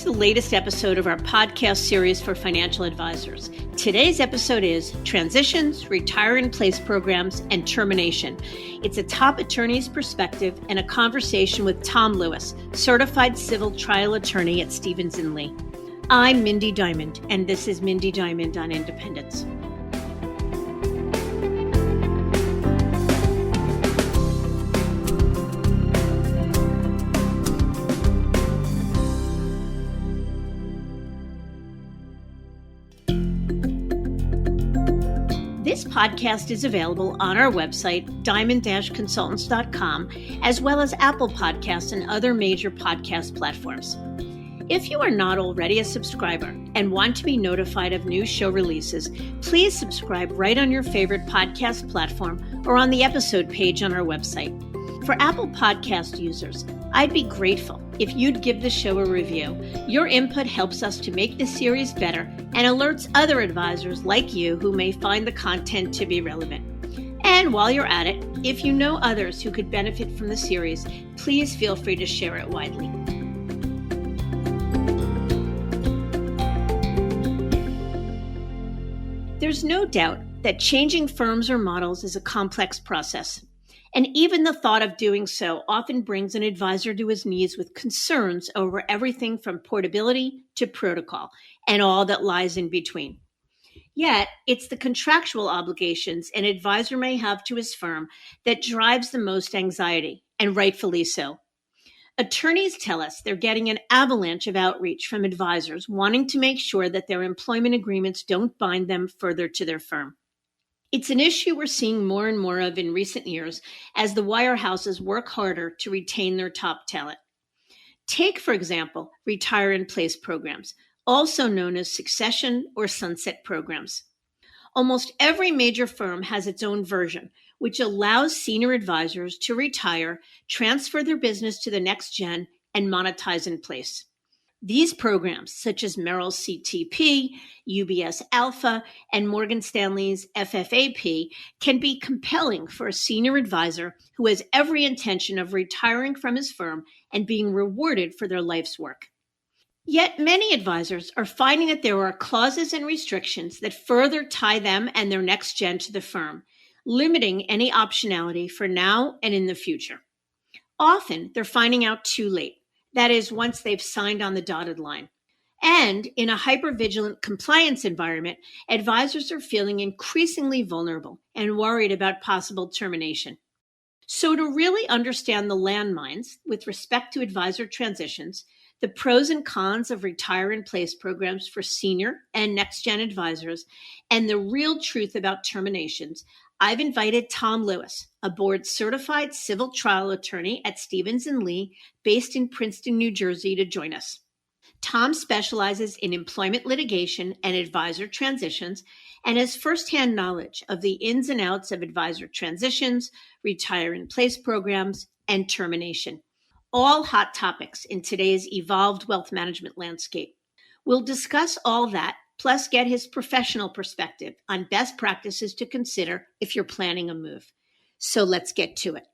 the latest episode of our podcast series for financial advisors. Today's episode is Transitions, Retire-in-Place Programs, and Termination. It's a top attorney's perspective and a conversation with Tom Lewis, certified civil trial attorney at Stevens & Lee. I'm Mindy Diamond, and this is Mindy Diamond on Independence. This podcast is available on our website, diamond-consultants.com, as well as Apple Podcasts and other major podcast platforms. If you are not already a subscriber and want to be notified of new show releases, please subscribe right on your favorite podcast platform or on the episode page on our website. For Apple Podcast users, I'd be grateful if you'd give the show a review. Your input helps us to make the series better and alerts other advisors like you who may find the content to be relevant. And while you're at it, if you know others who could benefit from the series, please feel free to share it widely. There's no doubt that changing firms or models is a complex process. And even the thought of doing so often brings an advisor to his knees with concerns over everything from portability to protocol and all that lies in between. Yet, it's the contractual obligations an advisor may have to his firm that drives the most anxiety, and rightfully so. Attorneys tell us they're getting an avalanche of outreach from advisors wanting to make sure that their employment agreements don't bind them further to their firm. It's an issue we're seeing more and more of in recent years as the wirehouses work harder to retain their top talent. Take, for example, retire-in-place programs, also known as succession or sunset programs. Almost every major firm has its own version, which allows senior advisors to retire, transfer their business to the next gen, and monetize in place. These programs, such as Merrill's CTP, UBS Alpha, and Morgan Stanley's FFAP, can be compelling for a senior advisor who has every intention of retiring from his firm and being rewarded for their life's work. Yet many advisors are finding that there are clauses and restrictions that further tie them and their next gen to the firm, limiting any optionality for now and in the future. Often, they're finding out too late. That is, once they've signed on the dotted line. And in a hypervigilant compliance environment, advisors are feeling increasingly vulnerable and worried about possible termination. So to really understand the landmines with respect to advisor transitions, the pros and cons of retire-in-place programs for senior and next-gen advisors, and the real truth about terminations, I've invited Tom Lewis, a board-certified civil trial attorney at Stevens & Lee, based in Princeton, New Jersey, to join us. Tom specializes in employment litigation and advisor transitions and has firsthand knowledge of the ins and outs of advisor transitions, retire-in-place programs, and termination. All hot topics in today's evolved wealth management landscape. We'll discuss all that, plus get his professional perspective on best practices to consider if you're planning a move. So let's get to it.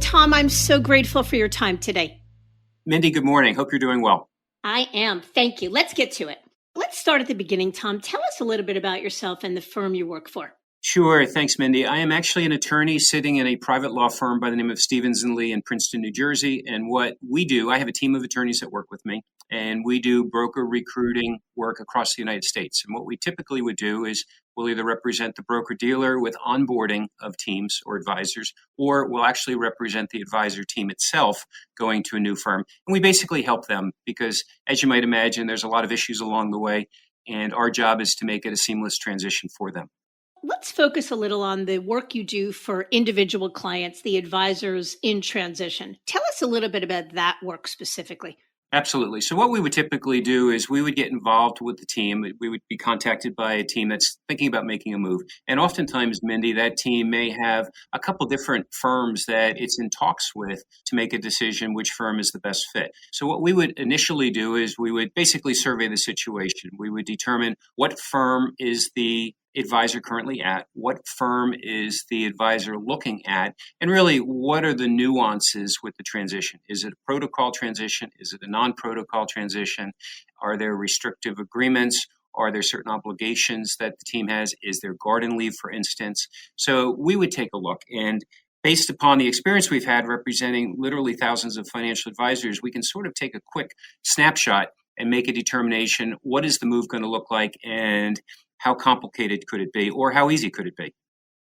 Tom, I'm so grateful for your time today. Mindy, good morning. Hope you're doing well. I am. Thank you. Let's get to it. Let's start at the beginning, Tom. Tell us a little bit about yourself and the firm you work for. Sure. Thanks, Mindy. I am actually an attorney sitting in a private law firm by the name of Stevens & Lee in Princeton, New Jersey. And what we do, I have a team of attorneys that work with me, and we do broker recruiting work across the United States. And what we typically would do is we'll either represent the broker-dealer with onboarding of teams or advisors, or we'll actually represent the advisor team itself going to a new firm. And we basically help them because, as you might imagine, there's a lot of issues along the way, and our job is to make it a seamless transition for them. Let's focus a little on the work you do for individual clients, the advisors in transition. Tell us a little bit about that work specifically. Absolutely. So what we would typically do is we would get involved with the team. We would be contacted by a team that's thinking about making a move. And oftentimes, Mindy, that team may have a couple different firms that it's in talks with to make a decision which firm is the best fit. So what we would initially do is we would basically survey the situation. We would determine what firm is the advisor currently at? What firm is the advisor looking at? And really, what are the nuances with the transition? Is it a protocol transition? Is it a non-protocol transition? Are there restrictive agreements? Are there certain obligations that the team has? Is there garden leave, for instance? So we would take a look. And based upon the experience we've had representing literally thousands of financial advisors, we can sort of take a quick snapshot and make a determination. What is the move going to look like, and how complicated could it be, or how easy could it be?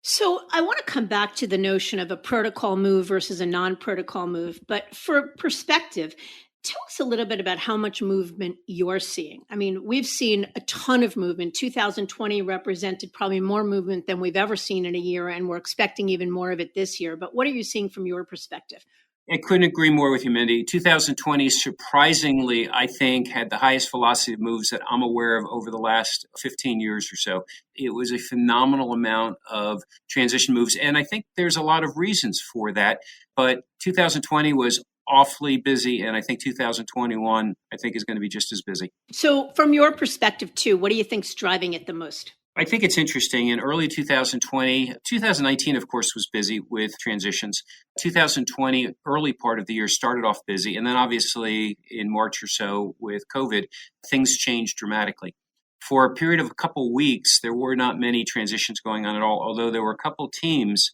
So I want to come back to the notion of a protocol move versus a non-protocol move. But for perspective, tell us a little bit about how much movement you're seeing. I mean, we've seen a ton of movement. 2020 represented probably more movement than we've ever seen in a year, and we're expecting even more of it this year. But what are you seeing from your perspective? I couldn't agree more with you, Mindy. 2020, surprisingly, I think, had the highest velocity of moves that I'm aware of over the last 15 years or so. It was a phenomenal amount of transition moves, and I think there's a lot of reasons for that. But 2020 was awfully busy, and I think 2021, I think, is going to be just as busy. So from your perspective, too, what do you think's driving it the most? I think it's interesting. In early 2020, 2019, of course, was busy with transitions. 2020, early part of the year, started off busy. And then obviously in March or so with COVID, things changed dramatically. For a period of a couple weeks, there were not many transitions going on at all, although there were a couple teams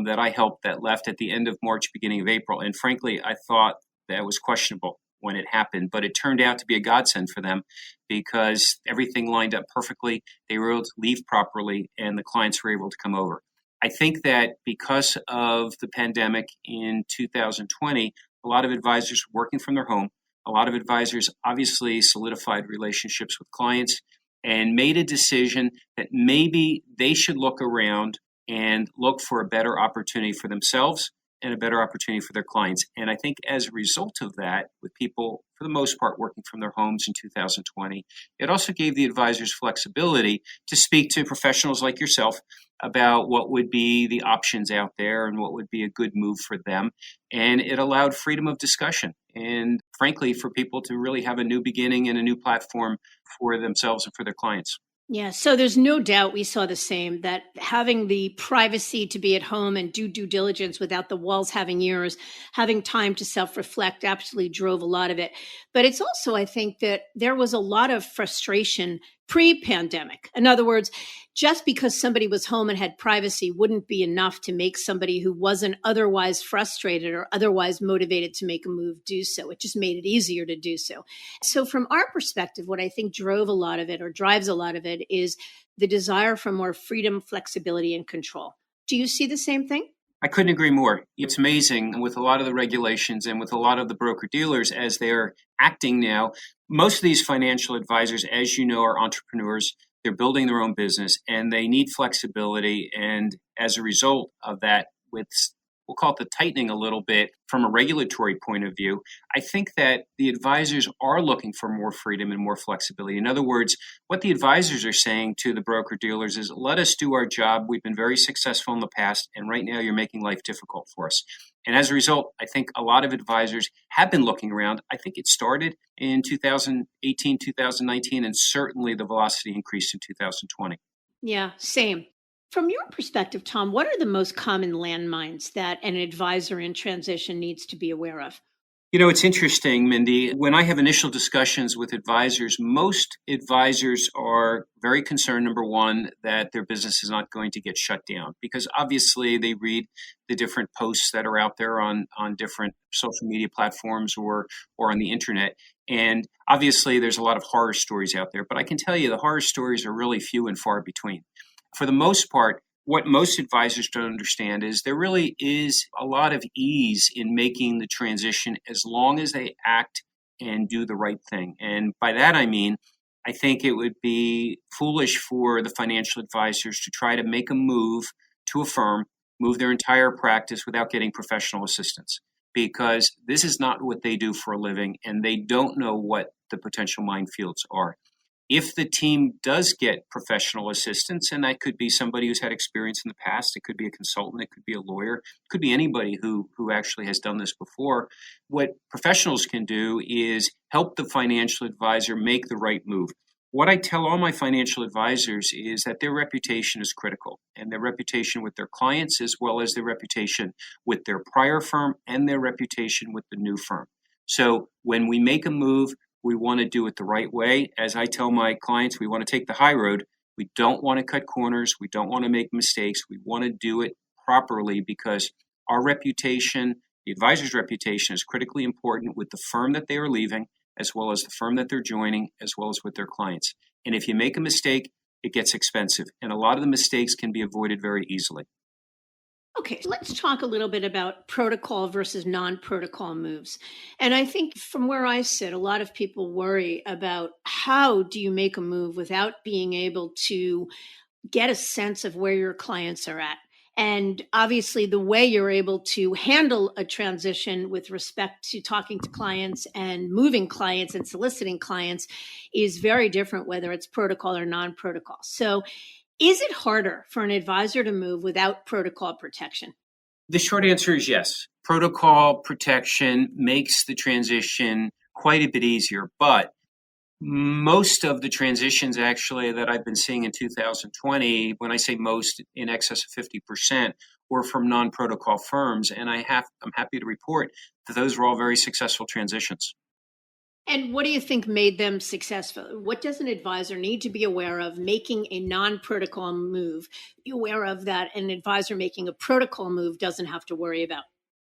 that I helped that left at the end of March, beginning of April. And frankly, I thought that was questionable when it happened, but it turned out to be a godsend for them because everything lined up perfectly. They were able to leave properly, and the clients were able to come over. I think that because of the pandemic in 2020, a lot of advisors were working from their home. A lot of advisors obviously solidified relationships with clients and made a decision that maybe they should look around and look for a better opportunity for themselves and a better opportunity for their clients. And I think as a result of that, with people, for the most part, working from their homes in 2020, it also gave the advisors flexibility to speak to professionals like yourself about what would be the options out there and what would be a good move for them. And it allowed freedom of discussion and, frankly, for people to really have a new beginning and a new platform for themselves and for their clients. Yeah, so there's no doubt we saw the same, that having the privacy to be at home and do due diligence without the walls having ears, having time to self-reflect absolutely drove a lot of it. But it's also, I think, that there was a lot of frustration pre-pandemic. In other words, just because somebody was home and had privacy wouldn't be enough to make somebody who wasn't otherwise frustrated or otherwise motivated to make a move do so. It just made it easier to do so. So from our perspective, what I think drove a lot of it or drives a lot of it is the desire for more freedom, flexibility, and control. Do you see the same thing? I couldn't agree more. It's amazing with a lot of the regulations and with a lot of the broker dealers as they're acting now. Most of these financial advisors, as you know, are entrepreneurs. They're building their own business and they need flexibility. And as a result of that, with we'll call it the tightening a little bit from a regulatory point of view, I think that the advisors are looking for more freedom and more flexibility. In other words, what the advisors are saying to the broker dealers is, let us do our job. We've been very successful in the past, and right now you're making life difficult for us. And as a result, I think a lot of advisors have been looking around. I think it started in 2018, 2019, and certainly the velocity increased in 2020. Yeah, same. From your perspective, Tom, what are the most common landmines that an advisor in transition needs to be aware of? You know, it's interesting, Mindy. When I have initial discussions with advisors, most advisors are very concerned, number one, that their business is not going to get shut down because obviously they read the different posts that are out there on different social media platforms or on the internet. And obviously there's a lot of horror stories out there, but I can tell you the horror stories are really few and far between. For the most part, what most advisors don't understand is there really is a lot of ease in making the transition as long as they act and do the right thing. And by that, I mean, I think it would be foolish for the financial advisors to try to make a move to a firm, move their entire practice without getting professional assistance, because this is not what they do for a living and they don't know what the potential minefields are. If the team does get professional assistance, and that could be somebody who's had experience in the past, it could be a consultant, it could be a lawyer, it could be anybody who actually has done this before, what professionals can do is help the financial advisor make the right move. what I tell all my financial advisors is that their reputation is critical, and their reputation with their clients, as well as their reputation with their prior firm and their reputation with the new firm. So when we make a move, we want to do it the right way. As I tell my clients, we want to take the high road. We don't want to cut corners. We don't want to make mistakes. We want to do it properly because our reputation, the advisor's reputation, is critically important with the firm that they are leaving, as well as the firm that they're joining, as well as with their clients. And if you make a mistake, it gets expensive. And a lot of the mistakes can be avoided very easily. Okay, let's talk a little bit about protocol versus non-protocol moves. And I think from where I sit, a lot of people worry about how do you make a move without being able to get a sense of where your clients are at. And obviously, the way you're able to handle a transition with respect to talking to clients and moving clients and soliciting clients is very different, whether it's protocol or non protocol. So, is it harder for an advisor to move without protocol protection? The short answer is yes. Protocol protection makes the transition quite a bit easier, but most of the transitions actually that I've been seeing in 2020, when I say most, in excess of 50%, were from non-protocol firms. And I'm happy to report that those were all very successful transitions. And what do you think made them successful? What does an advisor need to be aware of making a non-protocol move? Be aware of that an advisor making a protocol move doesn't have to worry about.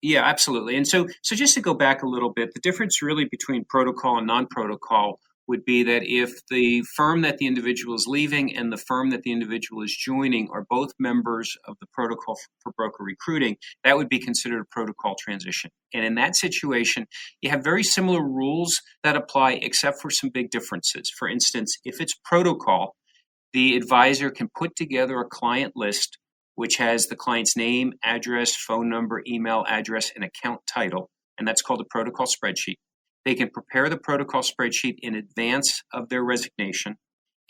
Yeah, absolutely. And so just to go back a little bit, the difference really between protocol and non-protocol would be that if the firm that the individual is leaving and the firm that the individual is joining are both members of the protocol for broker recruiting, that would be considered a protocol transition. And in that situation, you have very similar rules that apply, except for some big differences. For instance, if it's protocol, the advisor can put together a client list which has the client's name, address, phone number, email address, and account title, and that's called a protocol spreadsheet. They can prepare the protocol spreadsheet in advance of their resignation,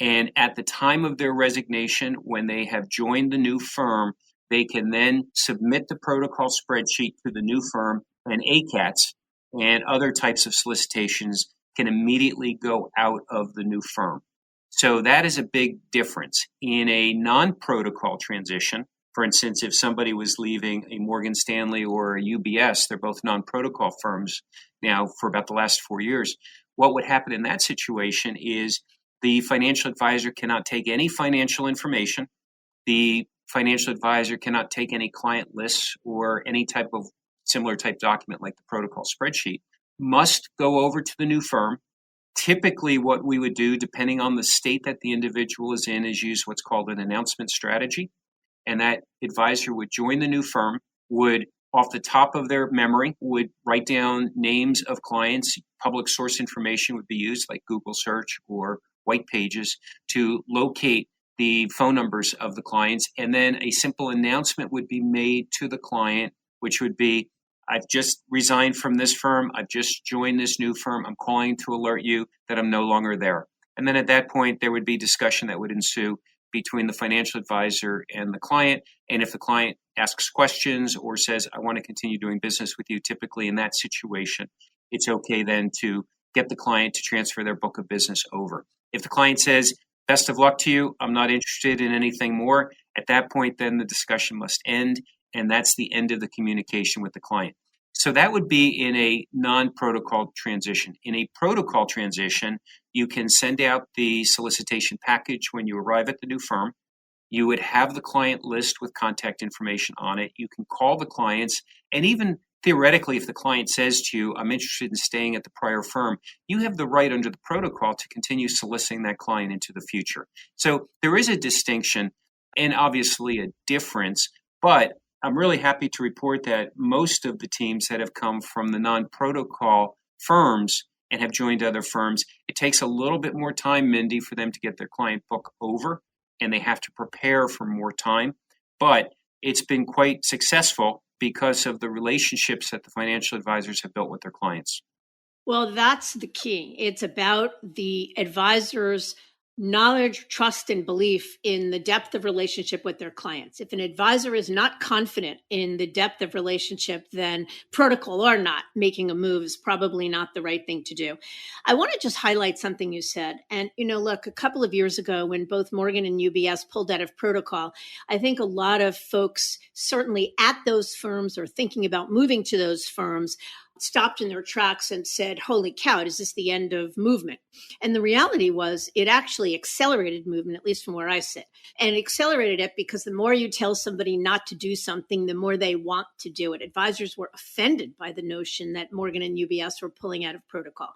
and at the time of their resignation, when they have joined the new firm, they can then submit the protocol spreadsheet to the new firm, and ACATs and other types of solicitations can immediately go out of the new firm. So that is a big difference. In a non-protocol transition, for instance, if somebody was leaving a Morgan Stanley or a UBS, they're both non-protocol firms now for about the last 4 years, what would happen in that situation is the financial advisor cannot take any financial information. The financial advisor cannot take any client lists or any type of similar type document like the protocol spreadsheet, must go over to the new firm. Typically, what we would do, depending on the state that the individual is in, is use what's called an announcement strategy. And that advisor would join the new firm, would, off the top of their memory, would write down names of clients. Public source information would be used, like Google search or white pages, to locate the phone numbers of the clients. And then a simple announcement would be made to the client, which would be, I've just resigned from this firm. I've just joined this new firm. I'm calling to alert you that I'm no longer there. And then at that point, there would be discussion that would ensue between the financial advisor and the client. And if the client asks questions or says, I want to continue doing business with you, typically in that situation, it's okay then to get the client to transfer their book of business over. If the client says, best of luck to you, I'm not interested in anything more, at that point, then the discussion must end. And that's the end of the communication with the client. So that would be in a non-protocol transition. In a protocol transition, you can send out the solicitation package when you arrive at the new firm. You would have the client list with contact information on it. You can call the clients, and even theoretically, if the client says to you, I'm interested in staying at the prior firm, you have the right under the protocol to continue soliciting that client into the future. So there is a distinction and obviously a difference, but I'm really happy to report that most of the teams that have come from the non-protocol firms and have joined other firms, it takes a little bit more time, Mindy, for them to get their client book over, and they have to prepare for more time. But it's been quite successful because of the relationships that the financial advisors have built with their clients. Well, that's the key. It's about the advisors knowledge, trust, and belief in the depth of relationship with their clients. If an advisor is not confident in the depth of relationship, then protocol or not, making a move is probably not the right thing to do. I want to just highlight something you said. And, look, a couple of years ago when both Morgan and UBS pulled out of protocol, I think a lot of folks certainly at those firms or thinking about moving to those firms stopped in their tracks and said, holy cow, is this the end of movement? And the reality was it actually accelerated movement, at least from where I sit. And it accelerated it because the more you tell somebody not to do something, the more they want to do it. Advisors were offended by the notion that Morgan and UBS were pulling out of protocol.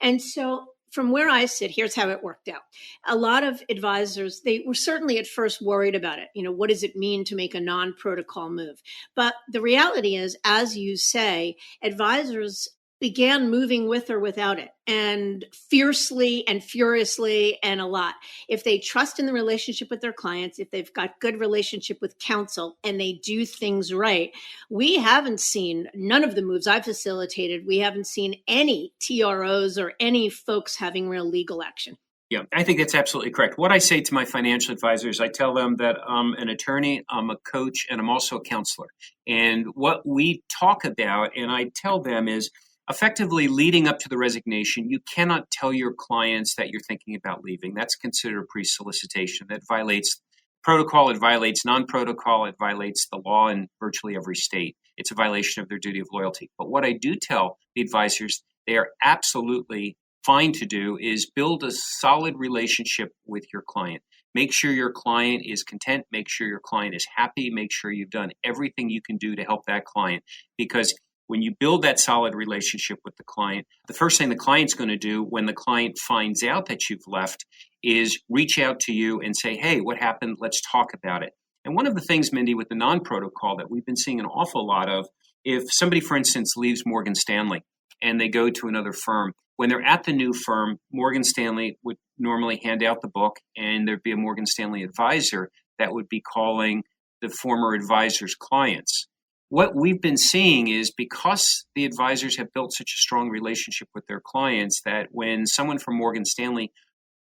And so from where I sit, here's how it worked out. A lot of advisors, they were certainly at first worried about it. What does it mean to make a non-protocol move? But the reality is, as you say, advisors began moving with or without it, and fiercely and furiously and a lot. If they trust in the relationship with their clients, if they've got good relationship with counsel and they do things right, we haven't seen, none of the moves I've facilitated, we haven't seen any TROs or any folks having real legal action. Yeah, I think that's absolutely correct. What I say to my financial advisors, I tell them that I'm an attorney, I'm a coach, and I'm also a counselor. And what we talk about, and I tell them, is effectively leading up to the resignation, you cannot tell your clients that you're thinking about leaving. That's considered pre-solicitation. That violates protocol, it violates non-protocol, it violates the law in virtually every state. It's a violation of their duty of loyalty. But what I do tell the advisors, they are absolutely fine to do is build a solid relationship with your client. Make sure your client is content, make sure your client is happy, make sure you've done everything you can do to help that client. Because when you build that solid relationship with the client, the first thing the client's going to do when the client finds out that you've left is reach out to you and say, hey, what happened? Let's talk about it. And one of the things, Mindy, with the non-protocol that we've been seeing an awful lot of, if somebody, for instance, leaves Morgan Stanley and they go to another firm, when they're at the new firm, Morgan Stanley would normally hand out the book, and there'd be a Morgan Stanley advisor that would be calling the former advisor's clients. What we've been seeing is because the advisors have built such a strong relationship with their clients that when someone from Morgan Stanley,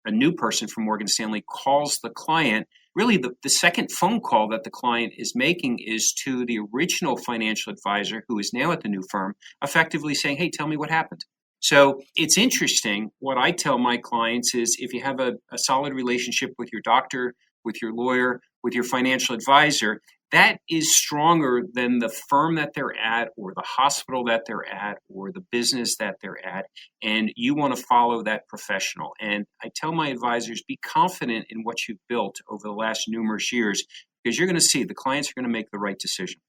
a new person from Morgan Stanley, calls the client, really the second phone call that the client is making is to the original financial advisor who is now at the new firm, effectively saying, hey, tell me what happened. So it's interesting. What I tell my clients is if you have a solid relationship with your doctor, with your lawyer, with your financial advisor, that is stronger than the firm that they're at or the hospital that they're at or the business that they're at. And you want to follow that professional. And I tell my advisors, be confident in what you've built over the last numerous years, because you're going to see the clients are going to make the right decision.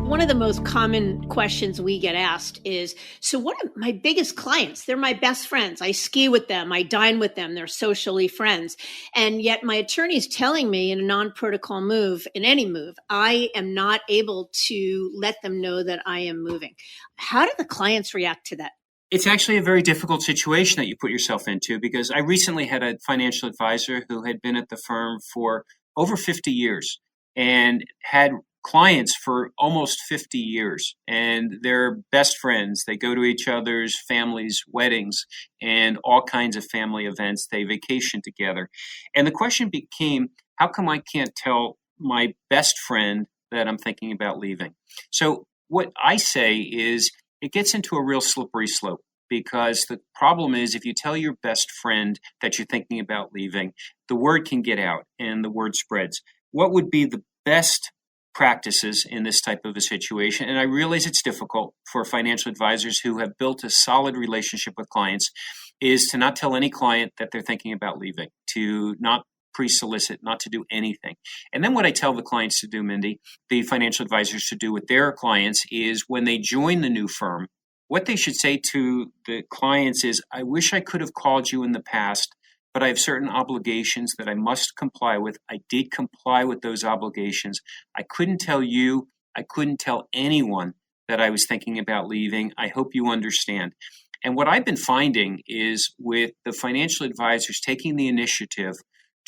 One of the most common questions we get asked is, so what are my biggest clients? They're my best friends. I ski with them. I dine with them. They're socially friends. And yet my attorney's telling me in a non-protocol move, in any move, I am not able to let them know that I am moving. How do the clients react to that? It's actually a very difficult situation that you put yourself into, because I recently had a financial advisor who had been at the firm for over 50 years and had clients for almost 50 years, and they're best friends. They go to each other's families' weddings and all kinds of family events. They vacation together. And the question became, how come I can't tell my best friend that I'm thinking about leaving? So what I say is it gets into a real slippery slope, because the problem is if you tell your best friend that you're thinking about leaving, the word can get out and the word spreads. What would be the best practices in this type of a situation? And I realize it's difficult for financial advisors who have built a solid relationship with clients, is to not tell any client that they're thinking about leaving, to not pre-solicit, not to do anything. And then what I tell the clients to do, Mindy, the financial advisors to do with their clients, is when they join the new firm, what they should say to the clients is, I wish I could have called you in the past, but I have certain obligations that I must comply with. I did comply with those obligations. I couldn't tell you, I couldn't tell anyone that I was thinking about leaving. I hope you understand. And what I've been finding is with the financial advisors taking the initiative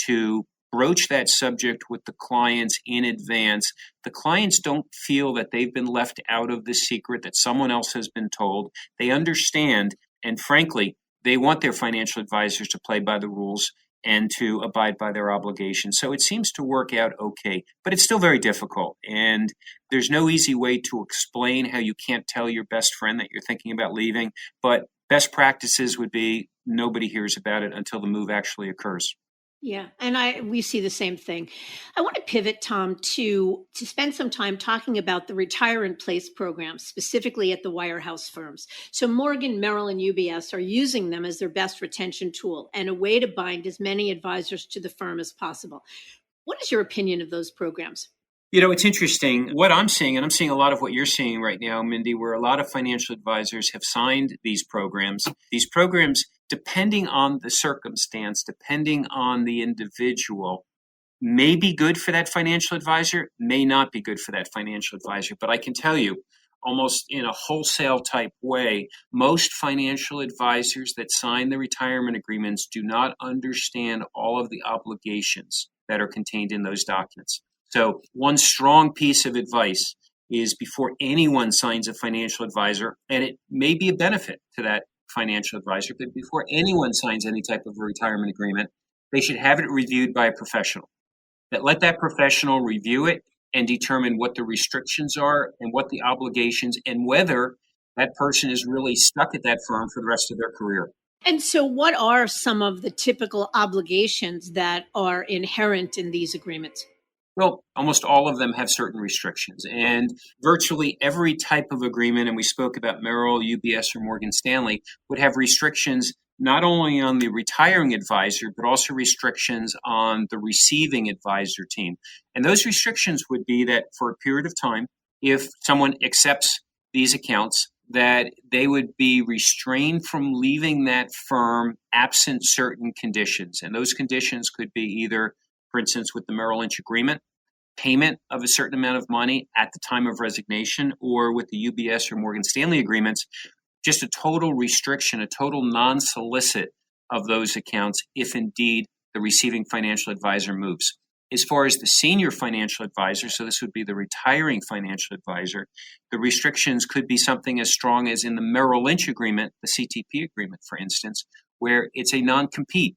to broach that subject with the clients in advance, the clients don't feel that they've been left out of the secret, that someone else has been told. They understand. And frankly, they want their financial advisors to play by the rules and to abide by their obligations. So it seems to work out okay, but it's still very difficult. And there's no easy way to explain how you can't tell your best friend that you're thinking about leaving. But best practices would be nobody hears about it until the move actually occurs. Yeah, and we see the same thing. I want to pivot, Tom, to spend some time talking about the retire in place programs, specifically at the wirehouse firms. So Morgan, Merrill, and UBS are using them as their best retention tool and a way to bind as many advisors to the firm as possible. What is your opinion of those programs? It's interesting what I'm seeing, and I'm seeing a lot of what you're seeing right now, Mindy, where a lot of financial advisors have signed these programs. These programs, depending on the circumstance, depending on the individual, may be good for that financial advisor, may not be good for that financial advisor. But I can tell you, almost in a wholesale type way, most financial advisors that sign the retirement agreements do not understand all of the obligations that are contained in those documents. So one strong piece of advice is before anyone signs a financial advisor, and it may be a benefit to that financial advisor, but before anyone signs any type of a retirement agreement, they should have it reviewed by a professional. Let that professional review it and determine what the restrictions are and what the obligations and whether that person is really stuck at that firm for the rest of their career. And so, what are some of the typical obligations that are inherent in these agreements? Well, almost all of them have certain restrictions, and virtually every type of agreement, and we spoke about Merrill, UBS, or Morgan Stanley, would have restrictions not only on the retiring advisor, but also restrictions on the receiving advisor team. And those restrictions would be that for a period of time, if someone accepts these accounts, that they would be restrained from leaving that firm absent certain conditions. And those conditions could be either, for instance, with the Merrill Lynch agreement, payment of a certain amount of money at the time of resignation, or with the UBS or Morgan Stanley agreements, just a total restriction, a total non-solicit of those accounts if indeed the receiving financial advisor moves. As far as the senior financial advisor, so this would be the retiring financial advisor, the restrictions could be something as strong as in the Merrill Lynch agreement, the CTP agreement, for instance, where it's a non-compete.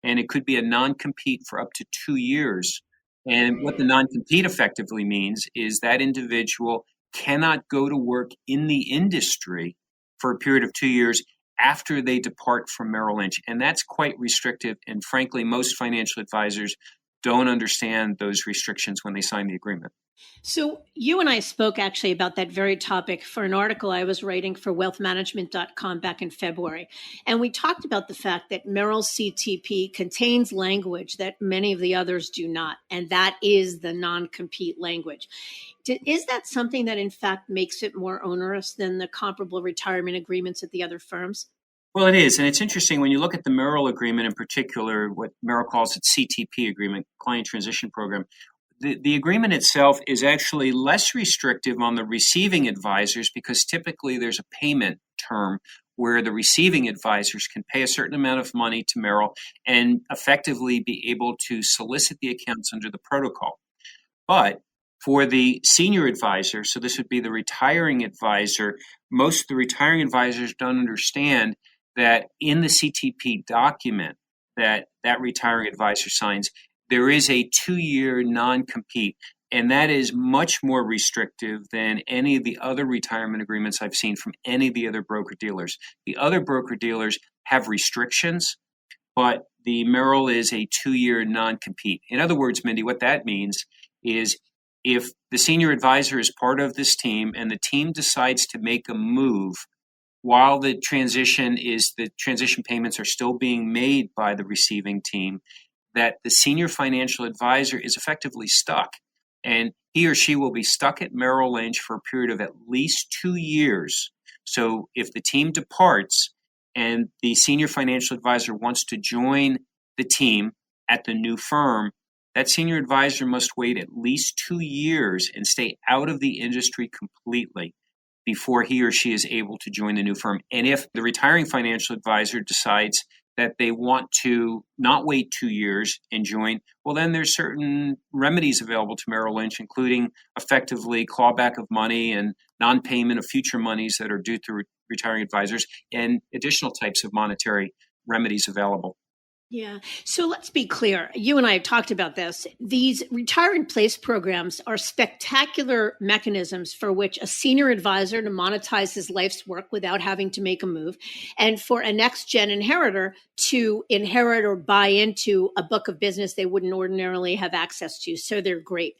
And it could be a non-compete for up to 2 years. And what the non-compete effectively means is that individual cannot go to work in the industry for a period of 2 years after they depart from Merrill Lynch. And that's quite restrictive. And frankly, most financial advisors don't understand those restrictions when they sign the agreement. So you and I spoke actually about that very topic for an article I was writing for wealthmanagement.com back in February. And we talked about the fact that Merrill CTP contains language that many of the others do not. And that is the non-compete language. Is that something that in fact makes it more onerous than the comparable retirement agreements at the other firms? Well, it is. And it's interesting when you look at the Merrill agreement in particular, what Merrill calls its CTP agreement, Client Transition Program. The agreement itself is actually less restrictive on the receiving advisors because typically there's a payment term where the receiving advisors can pay a certain amount of money to Merrill and effectively be able to solicit the accounts under the protocol. But for the senior advisor, so this would be the retiring advisor, most of the retiring advisors don't understand that in the CTP document that retiring advisor signs, there is a 2-year non-compete, and that is much more restrictive than any of the other retirement agreements I've seen from any of the other broker-dealers. The other broker-dealers have restrictions, but the Merrill is a 2-year non-compete. In other words, Mindy, what that means is if the senior advisor is part of this team and the team decides to make a move while the transition payments are still being made by the receiving team, that the senior financial advisor is effectively stuck. And he or she will be stuck at Merrill Lynch for a period of at least 2 years. So if the team departs and the senior financial advisor wants to join the team at the new firm, that senior advisor must wait at least 2 years and stay out of the industry completely before he or she is able to join the new firm. And if the retiring financial advisor decides that they want to not wait 2 years and join, well, then there's certain remedies available to Merrill Lynch, including effectively clawback of money and non-payment of future monies that are due to retiring advisors and additional types of monetary remedies available. Yeah. So let's be clear. You and I have talked about this. These retire in place programs are spectacular mechanisms for which a senior advisor to monetize his life's work without having to make a move, and for a next gen inheritor to inherit or buy into a book of business they wouldn't ordinarily have access to. So they're great.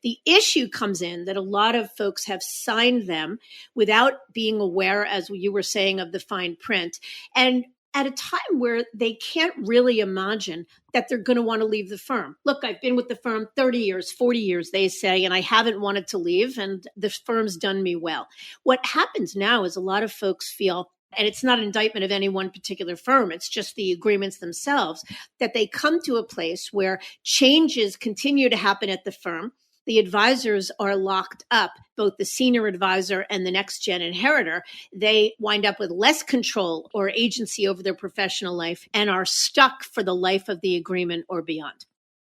The issue comes in that a lot of folks have signed them without being aware, as you were saying, of the fine print. And at a time where they can't really imagine that they're going to want to leave the firm. Look, I've been with the firm 30 years, 40 years, they say, and I haven't wanted to leave, and the firm's done me well. What happens now is a lot of folks feel, and it's not an indictment of any one particular firm, it's just the agreements themselves, that they come to a place where changes continue to happen at the firm. The advisors are locked up, both the senior advisor and the next gen inheritor. They wind up with less control or agency over their professional life and are stuck for the life of the agreement or beyond.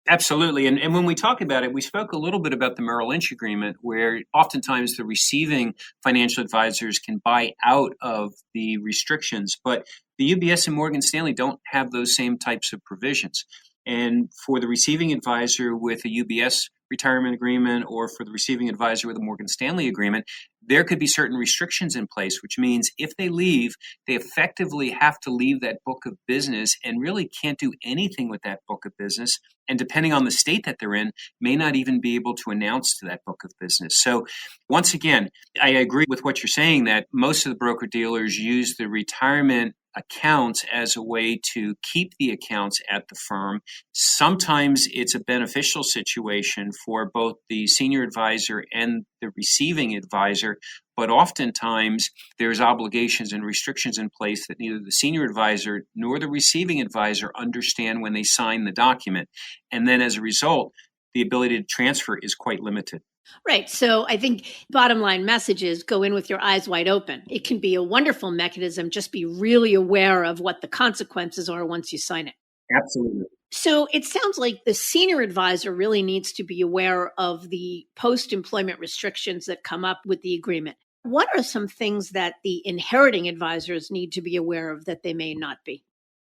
Absolutely. And when we talk about it, we spoke a little bit about the Merrill Lynch agreement, where oftentimes the receiving financial advisors can buy out of the restrictions, but the UBS and Morgan Stanley don't have those same types of provisions. And for the receiving advisor with a UBS retirement agreement or for the receiving advisor with a Morgan Stanley agreement, there could be certain restrictions in place, which means if they leave, they effectively have to leave that book of business and really can't do anything with that book of business. And depending on the state that they're in, may not even be able to announce to that book of business. So once again, I agree with what you're saying that most of the broker dealers use the retirement accounts as a way to keep the accounts at the firm. Sometimes it's a beneficial situation for both the senior advisor and the receiving advisor, but oftentimes there's obligations and restrictions in place that neither the senior advisor nor the receiving advisor understand when they sign the document. And then as a result, the ability to transfer is quite limited. Right. So I think bottom line message is go in with your eyes wide open. It can be a wonderful mechanism. Just be really aware of what the consequences are once you sign it. Absolutely. So it sounds like the senior advisor really needs to be aware of the post-employment restrictions that come up with the agreement. What are some things that the inheriting advisors need to be aware of that they may not be?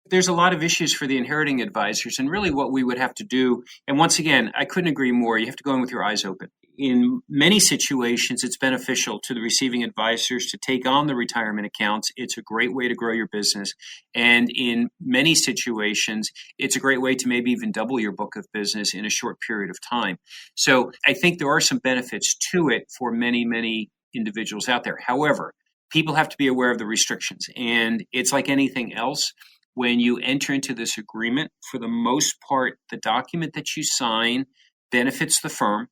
There's a lot of issues for the inheriting advisors, and really what we would have to do, and once again, I couldn't agree more, you have to go in with your eyes open. In many situations, it's beneficial to the receiving advisors to take on the retirement accounts. It's a great way to grow your business. And in many situations, it's a great way to maybe even double your book of business in a short period of time. So I think there are some benefits to it for many, many individuals out there. However, people have to be aware of the restrictions. And it's like anything else. When you enter into this agreement, for the most part, the document that you sign benefits the firm.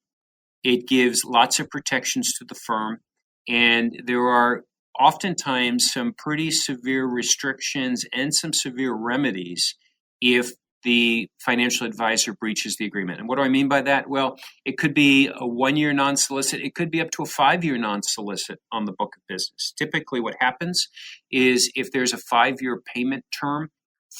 It gives lots of protections to the firm. And there are oftentimes some pretty severe restrictions and some severe remedies if the financial advisor breaches the agreement. And what do I mean by that? Well, it could be a 1-year non-solicit. It could be up to a 5-year non-solicit on the book of business. Typically what happens is if there's a 5-year payment term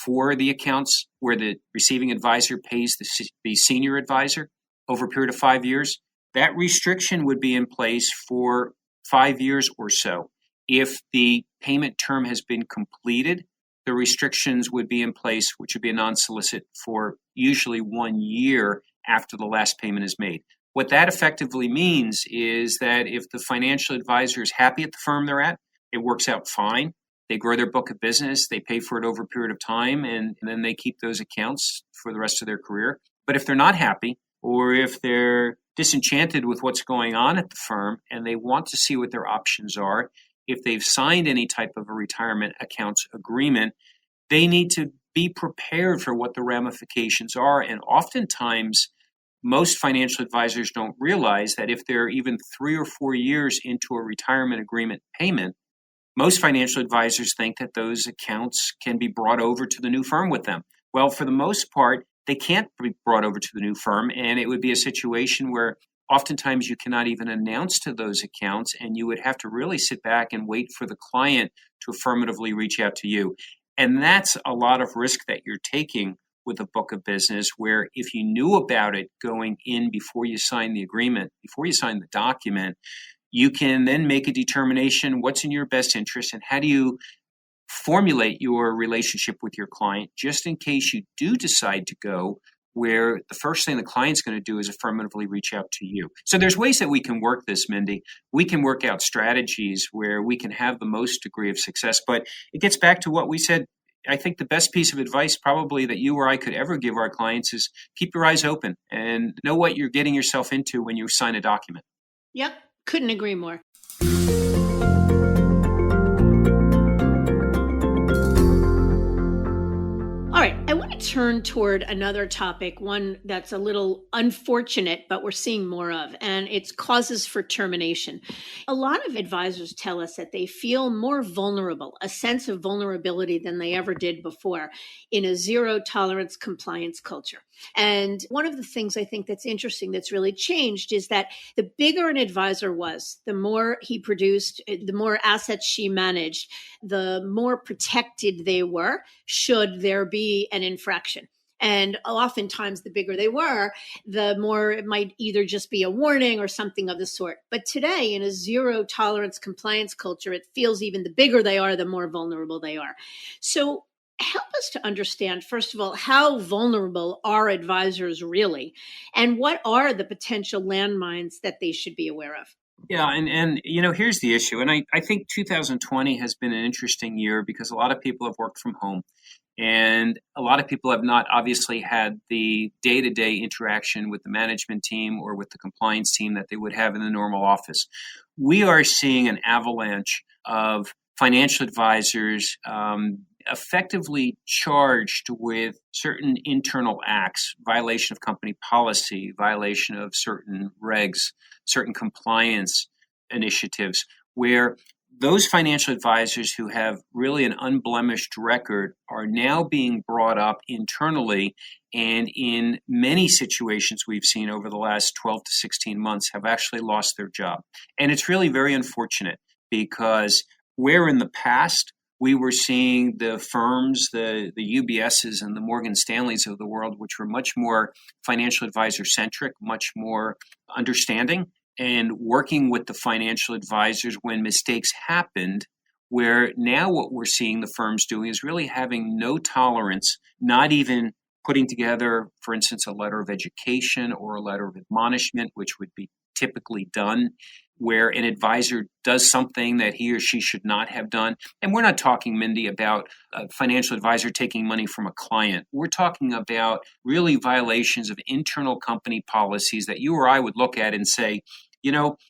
for the accounts where the receiving advisor pays the senior advisor over a period of 5 years, that restriction would be in place for 5 years or so. If the payment term has been completed, the restrictions would be in place, which would be a non-solicit for usually 1 year after the last payment is made. What that effectively means is that if the financial advisor is happy at the firm they're at, it works out fine. They grow their book of business, they pay for it over a period of time, and then they keep those accounts for the rest of their career. But if they're not happy, or if they're disenchanted with what's going on at the firm and they want to see what their options are, if they've signed any type of a retirement accounts agreement, they need to be prepared for what the ramifications are. And oftentimes, most financial advisors don't realize that if they're even 3 or 4 years into a retirement agreement payment, most financial advisors think that those accounts can be brought over to the new firm with them. Well, for the most part, they can't be brought over to the new firm, and it would be a situation where oftentimes you cannot even announce to those accounts, and you would have to really sit back and wait for the client to affirmatively reach out to you. And that's a lot of risk that you're taking with a book of business, where if you knew about it going in before you sign the agreement, before you sign the document, you can then make a determination what's in your best interest and how do you formulate your relationship with your client just in case you do decide to go where the first thing the client's going to do is affirmatively reach out to you. So there's ways that we can work this, Mindy. We can work out strategies where we can have the most degree of success, but it gets back to what we said. I think the best piece of advice probably that you or I could ever give our clients is keep your eyes open and know what you're getting yourself into when you sign a document. Yep, couldn't agree more. All right, I want to turn toward another topic, one that's a little unfortunate, but we're seeing more of, and it's causes for termination. A lot of advisors tell us that they feel more vulnerable, a sense of vulnerability than they ever did before in a zero tolerance compliance culture. And one of the things I think that's interesting that's really changed is that the bigger an advisor was, the more he produced, the more assets she managed, the more protected they were should there be an infraction. And oftentimes, the bigger they were, the more it might either just be a warning or something of the sort. But today, in a zero tolerance compliance culture, it feels even the bigger they are, the more vulnerable they are. So help us to understand, first of all, how vulnerable are advisors really? And what are the potential landmines that they should be aware of? Yeah, and here's the issue. And I think 2020 has been an interesting year because a lot of people have worked from home. And a lot of people have not obviously had the day-to-day interaction with the management team or with the compliance team that they would have in the normal office. We are seeing an avalanche of financial advisors effectively charged with certain internal acts, violation of company policy, violation of certain regs, certain compliance initiatives, where those financial advisors who have really an unblemished record are now being brought up internally, and in many situations we've seen over the last 12 to 16 months have actually lost their job. And it's really very unfortunate because where in the past we were seeing the firms, the UBSs and the Morgan Stanleys of the world, which were much more financial advisor centric, much more understanding, and working with the financial advisors when mistakes happened, where now what we're seeing the firms doing is really having no tolerance, not even putting together, for instance, a letter of education or a letter of admonishment, which would be typically done where an advisor does something that he or she should not have done. And we're not talking, Mindy, about a financial advisor taking money from a client. We're talking about really violations of internal company policies that you or I would look at and say,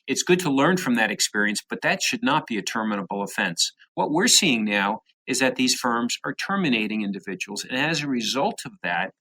it's good to learn from that experience, but that should not be a terminable offense. What we're seeing now is that these firms are terminating individuals. And as a result of that,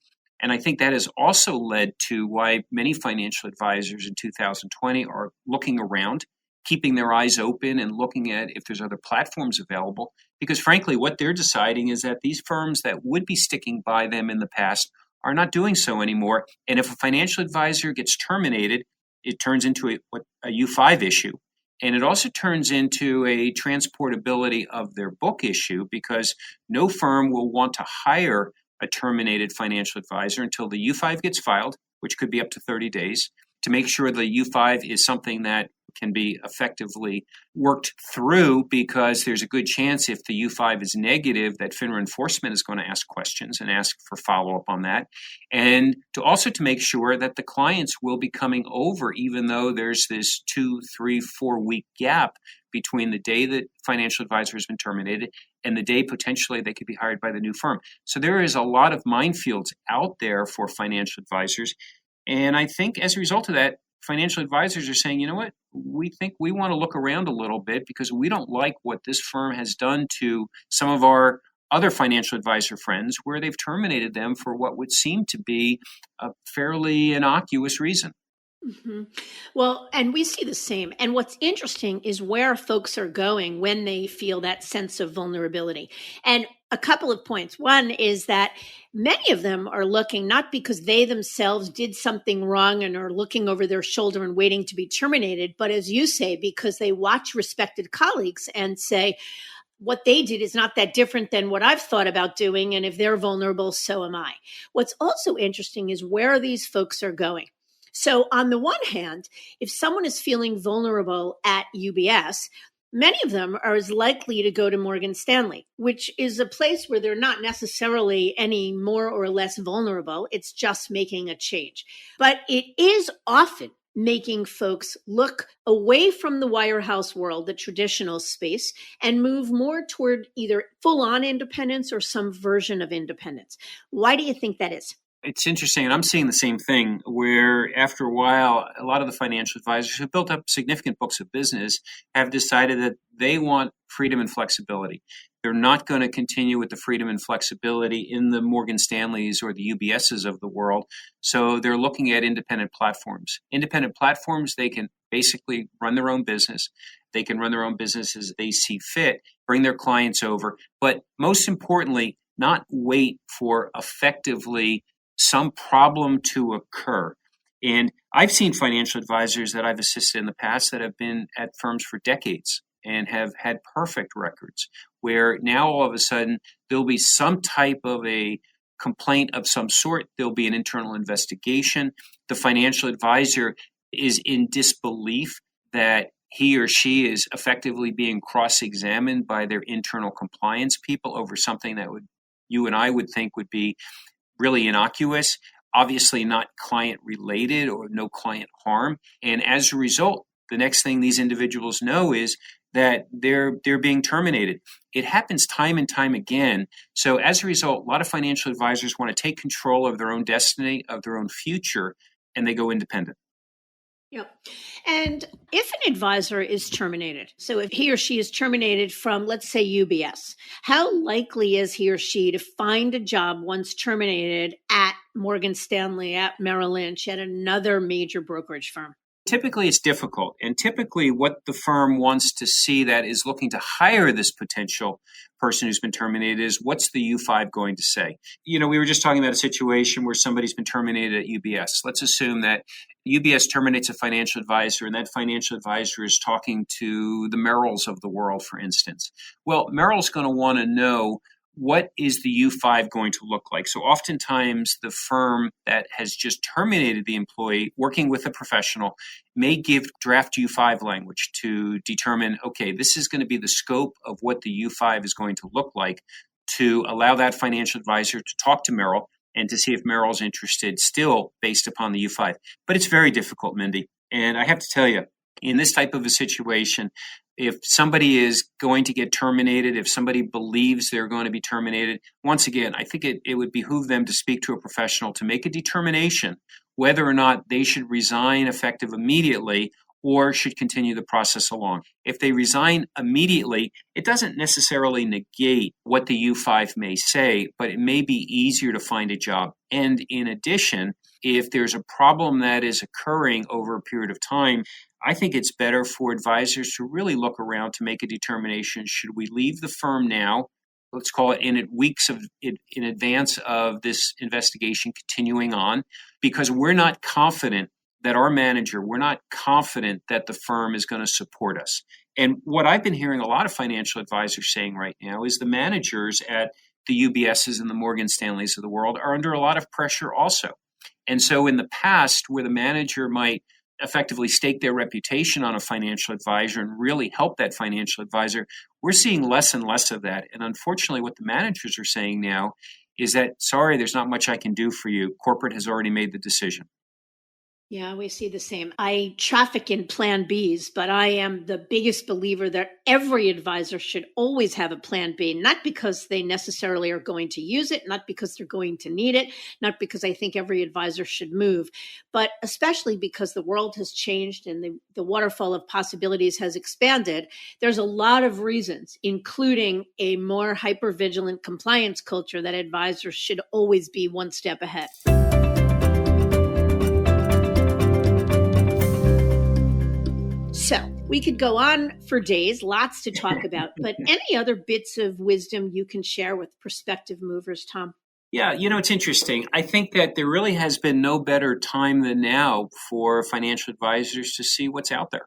and I think that has also led to why many financial advisors in 2020 are looking around, keeping their eyes open and looking at if there's other platforms available. Because frankly, what they're deciding is that these firms that would be sticking by them in the past are not doing so anymore. And if a financial advisor gets terminated, it turns into a U5 issue. And it also turns into a transportability of their book issue because no firm will want to hire a terminated financial advisor until the U5 gets filed, which could be up to 30 days, to make sure the U5 is something that can be effectively worked through, because there's a good chance if the U5 is negative that FINRA enforcement is going to ask questions and ask for follow-up on that. And to make sure that the clients will be coming over, even though there's this 2, 3, 4 week gap between the day that financial advisor has been terminated and the day potentially they could be hired by the new firm. So there is a lot of minefields out there for financial advisors. And I think as a result of that, financial advisors are saying, you know what, we think we want to look around a little bit because we don't like what this firm has done to some of our other financial advisor friends, where they've terminated them for what would seem to be a fairly innocuous reason. Mm-hmm. Well, and we see the same. And what's interesting is where folks are going when they feel that sense of vulnerability. And a couple of points. One is that many of them are looking not because they themselves did something wrong and are looking over their shoulder and waiting to be terminated, but as you say, because they watch respected colleagues and say, what they did is not that different than what I've thought about doing. And if they're vulnerable, so am I. What's also interesting is where these folks are going. So, on the one hand, if someone is feeling vulnerable at UBS, many of them are as likely to go to Morgan Stanley, which is a place where they're not necessarily any more or less vulnerable. It's just making a change. But it is often making folks look away from the wirehouse world, the traditional space, and move more toward either full-on independence or some version of independence. Why do you think that is? It's interesting, and I'm seeing the same thing where after a while, a lot of the financial advisors who built up significant books of business have decided that they want freedom and flexibility. They're not going to continue with the freedom and flexibility in the Morgan Stanleys or the UBSs of the world. So they're looking at independent platforms. Independent platforms, they can basically run their own business. They can run their own business as they see fit, bring their clients over, but most importantly, not wait for effectively some problem to occur. And I've seen financial advisors that I've assisted in the past that have been at firms for decades and have had perfect records, where now all of a sudden there'll be some type of a complaint of some sort, there'll be an internal investigation. The financial advisor is in disbelief that he or she is effectively being cross-examined by their internal compliance people over something that you and I would think would be really innocuous, obviously not client related or no client harm. And as a result, the next thing these individuals know is that they're being terminated. It happens time and time again. So as a result, a lot of financial advisors want to take control of their own destiny, of their own future, and they go independent. Yep. And if an advisor is terminated, so if he or she is terminated from, let's say, UBS, how likely is he or she to find a job once terminated at Morgan Stanley, at Merrill Lynch, at another major brokerage firm? Typically, it's difficult. And typically, what the firm wants to see that is looking to hire this potential person who's been terminated is what's the U5 going to say? We were just talking about a situation where somebody's been terminated at UBS. Let's assume that UBS terminates a financial advisor, and that financial advisor is talking to the Merrills of the world, for instance. Well, Merrill's going to want to know, what is the U5 going to look like? So oftentimes the firm that has just terminated the employee, working with a professional, may give draft U5 language to determine, okay, this is going to be the scope of what the U5 is going to look like, to allow that financial advisor to talk to Merrill and to see if Merrill's interested still based upon the U5. But it's very difficult, Mindy. And I have to tell you, in this type of a situation, if somebody is going to get terminated, if somebody believes they're going to be terminated, once again, I think it would behoove them to speak to a professional to make a determination whether or not they should resign effective immediately or should continue the process along. If they resign immediately, it doesn't necessarily negate what the U5 may say, but it may be easier to find a job. And in addition, if there's a problem that is occurring over a period of time, I think it's better for advisors to really look around to make a determination. Should we leave the firm now? Let's call it in advance of this investigation continuing on, because we're not confident that we're not confident that the firm is going to support us. And what I've been hearing a lot of financial advisors saying right now is the managers at the UBSs and the Morgan Stanleys of the world are under a lot of pressure also. And so in the past, where the manager might effectively stake their reputation on a financial advisor and really help that financial advisor, we're seeing less and less of that. And unfortunately, what the managers are saying now is that, sorry, there's not much I can do for you. Corporate has already made the decision. Yeah, we see the same. I traffic in plan Bs, but I am the biggest believer that every advisor should always have a plan B, not because they necessarily are going to use it, not because they're going to need it, not because I think every advisor should move, but especially because the world has changed and the waterfall of possibilities has expanded. There's a lot of reasons, including a more hypervigilant compliance culture, that advisors should always be one step ahead. So we could go on for days, lots to talk about, but any other bits of wisdom you can share with prospective movers, Tom? Yeah, it's interesting. I think that there really has been no better time than now for financial advisors to see what's out there.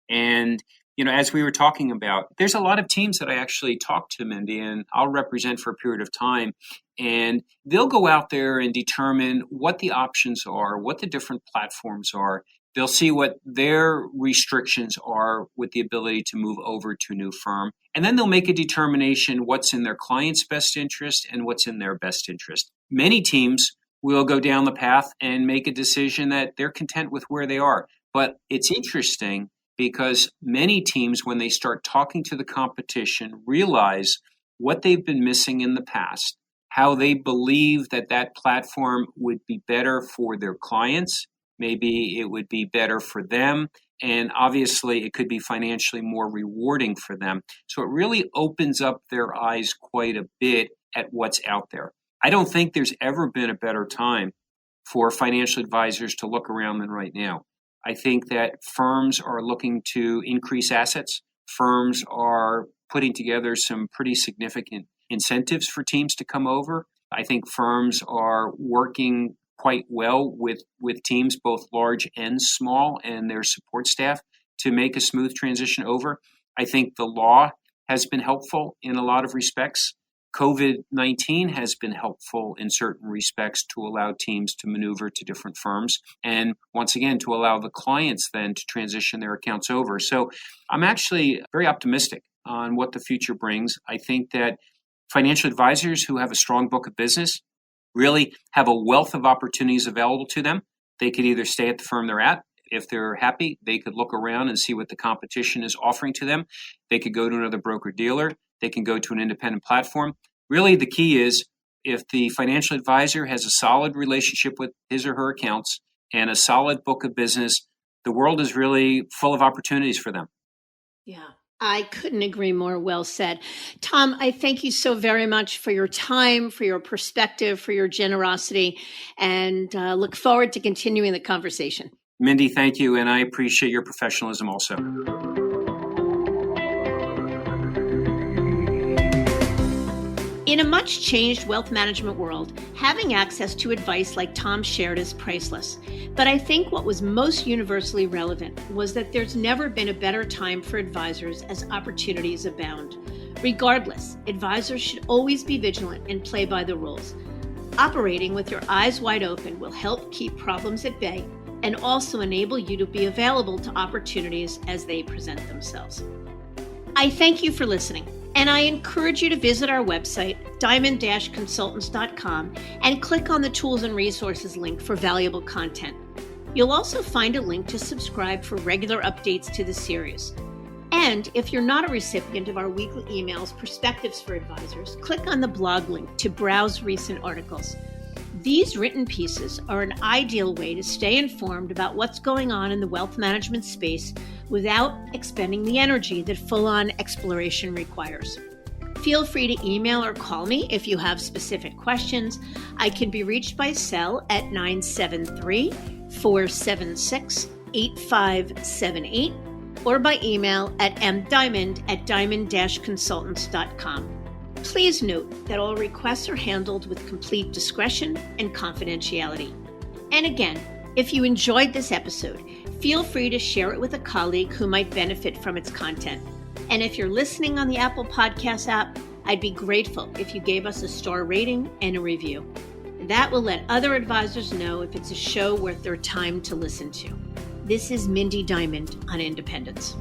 And, as we were talking about, there's a lot of teams that I actually talk to, Mindy, and I'll represent for a period of time. And they'll go out there and determine what the options are, what the different platforms are. They'll see what their restrictions are with the ability to move over to a new firm. And then they'll make a determination what's in their client's best interest and what's in their best interest. Many teams will go down the path and make a decision that they're content with where they are. But it's interesting because many teams, when they start talking to the competition, realize what they've been missing in the past, how they believe that that platform would be better for their clients. Maybe it would be better for them. And obviously, it could be financially more rewarding for them. So it really opens up their eyes quite a bit at what's out there. I don't think there's ever been a better time for financial advisors to look around than right now. I think that firms are looking to increase assets. Firms are putting together some pretty significant incentives for teams to come over. I think firms are working quite well with teams, both large and small, and their support staff to make a smooth transition over. I think the law has been helpful in a lot of respects. COVID-19 has been helpful in certain respects to allow teams to maneuver to different firms and, once again, to allow the clients then to transition their accounts over. So I'm actually very optimistic on what the future brings. I think that financial advisors who have a strong book of business really have a wealth of opportunities available to them. They could either stay at the firm they're at. If they're happy, they could look around and see what the competition is offering to them. They could go to another broker-dealer. They can go to an independent platform. Really, the key is if the financial advisor has a solid relationship with his or her accounts and a solid book of business, the world is really full of opportunities for them. Yeah, I couldn't agree more. Well said. Tom, I thank you so very much for your time, for your perspective, for your generosity, and look forward to continuing the conversation. Mindy, thank you, and I appreciate your professionalism also. In a much changed wealth management world, having access to advice like Tom shared is priceless. But I think what was most universally relevant was that there's never been a better time for advisors as opportunities abound. Regardless, advisors should always be vigilant and play by the rules. Operating with your eyes wide open will help keep problems at bay and also enable you to be available to opportunities as they present themselves. I thank you for listening. And I encourage you to visit our website, diamond-consultants.com, and click on the Tools and Resources link for valuable content. You'll also find a link to subscribe for regular updates to the series. And if you're not a recipient of our weekly emails, Perspectives for Advisors, click on the blog link to browse recent articles. These written pieces are an ideal way to stay informed about what's going on in the wealth management space without expending the energy that full-on exploration requires. Feel free to email or call me if you have specific questions. I can be reached by cell at 973-476-8578 or by email at mdiamond@diamond-consultants.com. Please note that all requests are handled with complete discretion and confidentiality. And again, if you enjoyed this episode, feel free to share it with a colleague who might benefit from its content. And if you're listening on the Apple Podcast app, I'd be grateful if you gave us a star rating and a review. That will let other advisors know if it's a show worth their time to listen to. This is Mindy Diamond on Independence.